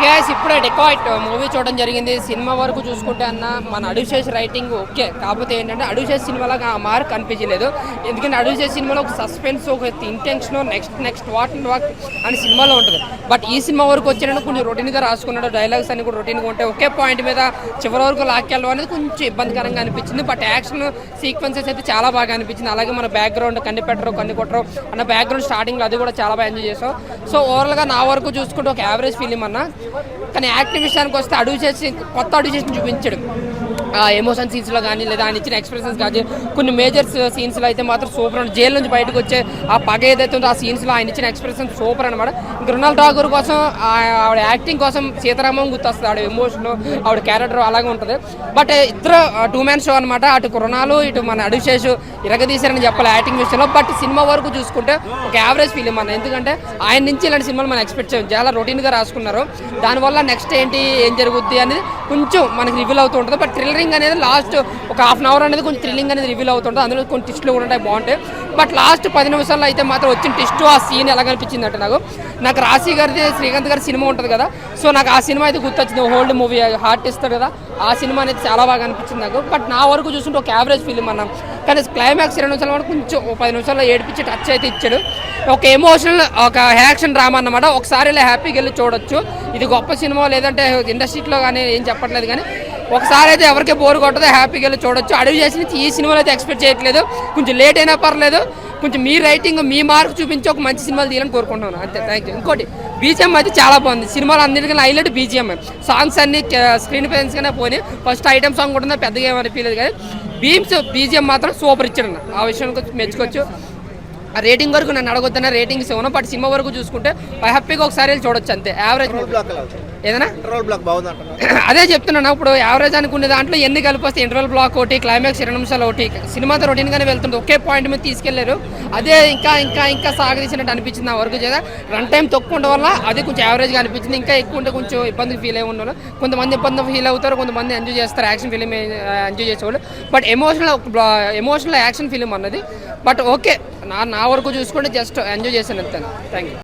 Gas ఇప్పుడే dacoit movie చూడడం జరిగింది. సినిమా వరకు చూసుకుంటే అన్న మన అడుగుచేసి రైటింగ్ ఓకే, కాకపోతే ఏంటంటే అడుగుచేసి సినిమాలాగా ఆ మార్క్ అనిపించలేదు. ఎందుకంటే అడుగుచేసి సినిమాలో ఒక సస్పెన్స్, ఒక ఇంటెన్షన్, నెక్స్ట్ వాట్ అని సినిమాలో ఉంటుంది. బట్ ఈ సినిమా వరకు వచ్చాడని కొంచెం రొటీన్గా రాసుకున్నాడు. డైలాగ్స్ అన్ని కూడా రొటీన్గా ఉంటాయి. ఒకే పాయింట్ మీద చివరి వరకు లాక్కెళ్ళడం అనేది కొంచెం ఇబ్బందికరంగా అనిపించింది. బట్ యాక్షన్ సీక్వెన్సెస్ అయితే చాలా బాగా అనిపించింది. అలాగే మన బ్యాక్గ్రౌండ్ కన్ని పెట్టరు కన్ని కొట్టరు అన్న బ్యాక్గ్రౌండ్ స్టార్టింగ్లో అది కూడా చాలా బాగా ఎంజాయ్ చేసాం. సో ఓవరాల్గా నా వరకు చూసుకుంటే ఒక యావరేజ్ ఫిలిం అన్న. కానీ యాక్టింగ్ విషయానికి వస్తే కొత్త అడుగు చేసి చూపించాడు. ఎమోషన్ సీన్స్లో కానీ లేదా ఆయన ఇచ్చిన ఎక్స్ప్రెషన్స్ కానీ కొన్ని మేజర్ సీన్స్లో అయితే మాత్రం సూపర్ అండి. జైలు నుంచి బయటకు వచ్చే ఆ పగ ఏదైతే ఉందో ఆ సీన్స్లో ఆయన ఇచ్చిన ఎక్స్ప్రెషన్ సూపర్ అనమాట. కృణాల్ ఠాకూర్ కోసం ఆవిడ యాక్టింగ్ కోసం సీతారామం గుర్తొస్తుంది. ఆవిడ ఎమోషన్, ఆవిడ క్యారెక్టర్ అలాగే ఉంటుంది. బట్ ఇద్దరు టూ మ్యాన్ షో అనమాట. అటు కృణాలు ఇటు మన అడుగుశేషు ఇరగదీశారని చెప్పాలి యాక్టింగ్ విషయంలో. బట్ సినిమా వరకు చూసుకుంటే ఒక యావరేజ్ ఫిలిం అన్న. ఎందుకంటే ఆయన నుంచి ఇలాంటి సినిమాలు మనం ఎక్స్పెక్ట్ చేయం. చాలా రొటీన్గా రాసుకున్నారు. దానివల్ల నెక్స్ట్ ఏంటి ఏం జరుగుద్ది అనేది కొంచెం మనకి రివీల్ అవుతూ ఉంటుంది. బట్ థ్రిల్లరింగ్ అనేది లాస్ట్ ఒక హాఫ్ అన్ అవర్ అనేది కొంచెం థ్రిల్లింగ్ అనేది రివీల్ అవుతుంటుంది. అందులో కొన్ని ట్విస్టులు కూడా ఉంటాయి, బాగుంటాయి. బట్ లాస్ట్ 10 నిమిషాల్లో అయితే మాత్రం వచ్చిన ట్విస్ట్ ఆ సీన్ ఎలా కనిపించింది అంటే నాకు రాశి గారిది శ్రీకాంత్ గారి సినిమా ఉంటుంది కదా, సో నాకు ఆ సినిమా అయితే గుర్తొచ్చింది. హోల్డ్ మూవీ హార్ట్ ఇస్తాడు కదా, ఆ సినిమా అనేది చాలా బాగా అనిపించింది నాకు. బట్ నా వరకు చూస్తుంటే ఒక యావరేజ్ ఫిలిం అన్నాం. కానీ క్లైమాక్స్ 2 నిమిషాలు కూడా కొంచెం 10 నిమిషాల్లో ఏడిపించి టచ్ అయితే ఇచ్చాడు. ఒక ఎమోషనల్ ఒక యాక్షన్ డ్రామా అన్నమాట. ఒకసారి ఇలా హ్యాపీగా వెళ్ళి చూడొచ్చు. ఇది గొప్ప సినిమా లేదంటే ఇండస్ట్రీలో కానీ ఏం చెప్పట్లేదు, కానీ ఒకసారి అయితే ఎవరికి బోర్ కొట్టదో హ్యాపీగా వెళ్ళి చూడొచ్చు. అడుగు చేసి ఈ సినిమాలో అయితే ఎక్స్పెక్ట్ చేయట్లేదు. కొంచెం లేట్ అయినా పర్లేదు, కొంచెం మీ రైటింగ్ మీ మార్క్ చూపించి ఒక మంచి సినిమాలు తీయాలని కోరుకుంటున్నాను అంతే. Thank you. ఇంకోటి బీజిఎం అయితే చాలా బాగుంది. సినిమాలో అన్నిటికన్నా హైలైట్ బీజిఎం. సాంగ్స్ అన్ని స్క్రీన్ ప్రెజెన్స్గానే పోయి ఫస్ట్ ఐటమ్ సాంగ్ కూడా పెద్దగా ఏమనిపించలేదు, కానీ బీజిఎం మాత్రం సూపర్ ఇచ్చాడు. ఆ విషయం మెచ్చుకోవచ్చు. ఆ రేటింగ్ వరకు నన్ను అడగొద్దన్న రేటింగ్స్ ఇవ్వను. బట్ సినిమా వరకు చూసుకుంటే హ్యాపీగా ఒకసారి వెళ్ళి చూడొచ్చు అంతే. యావరేజ్ ఏదైనా అదే చెప్తున్నాను. ఇప్పుడు యావరేజ్ అనుకునే దాంట్లో ఎన్ని కలిపి వస్తే ఇంటర్వల్ బ్లాక్ ఒకటి, క్లైమాక్స్ 2 నిమిషాలు ఒకటి, సినిమాతో రొటీన్గానే వెళ్తుంది. ఒకే పాయింట్ మీద తీసుకెళ్లారు. అదే ఇంకా ఇంకా ఇంకా సాగదీసినట్టు అనిపించింది ఆ వరకు. చేదా రన్ టైం తక్కువ ఉండడం వల్ల అది కొంచెం యావరేజ్గా అనిపించింది. ఇంకా ఎక్కువ ఉంటే కొంచెం ఇబ్బందికి ఫీల్ అయి ఉండడం. కొంతమంది ఇబ్బంది ఫీల్ అవుతారు, కొంతమంది ఎంజాయ్ చేస్తారు. యాక్షన్ ఫిలిం ఎంజాయ్ చేసేవాళ్ళు. బట్ ఎమోషనల్ యాక్షన్ ఫిలిం అన్నది. బట్ ఓకే, నా వరకు చూసుకుంటే జస్ట్ ఎంజాయ్ చేశాను అంతే. Thank you.